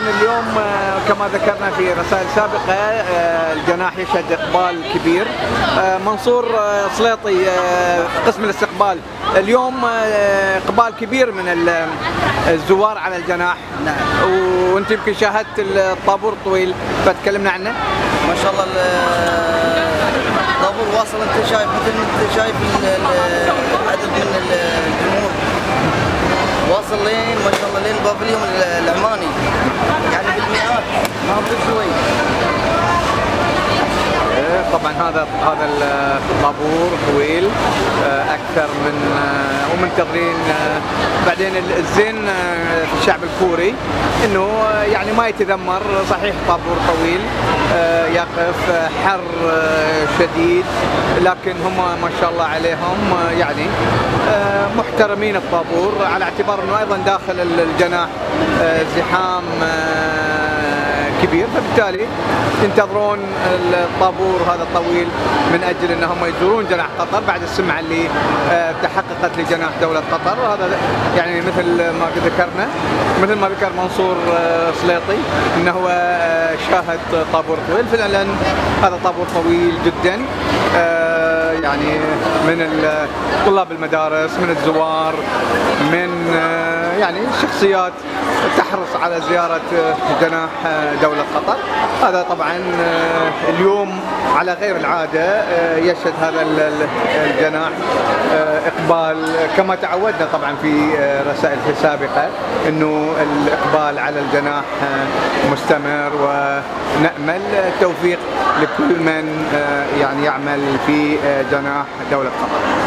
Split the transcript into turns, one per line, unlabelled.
اليوم كما ذكرنا في رسائل سابقة الجناح يشهد إقبال كبير. منصور سليطي قسم الاستقبال، اليوم إقبال كبير من الزوار على الجناح.
نعم.
وأنت يمكن شاهدت الطابور الطويل فتكلمنا عنه.
ما شاء الله الطابور واصل، أنت شايف مثل ما أنت شايف العدد من الجمهور واصل لين ما شاء الله لين البافليون العماني، يعني بالمئات ما هو بشوي.
طبعا هذا الطابور طويل اكثر من ومنتظرين. بعدين الزين في الشعب الكوري انه يعني ما يتذمر، صحيح طابور طويل يقف حر شديد، لكن هم ما شاء الله عليهم يعني محترمين الطابور، على اعتبار انه ايضا داخل الجناح زحام كبير، فبالتالي ينتظرون الطابور هذا الطويل من اجل انهم يزورون جناح قطر بعد السمعه اللي تحققت لجناح دوله قطر. هذا يعني مثل ما ذكر منصور سليطي انه هو شاهد طابور طويل. فعلا هذا طابور طويل جدا، يعني من طلاب المدارس، من الزوار، من يعني شخصيات تحرص على زيارة جناح دولة قطر. هذا طبعا اليوم على غير العادة يشهد هذا الجناح إقبال كما تعودنا طبعا في رسائل سابقة، أنه الإقبال على الجناح مستمر، ونأمل التوفيق لكل من يعني يعمل في جناح دولة قطر.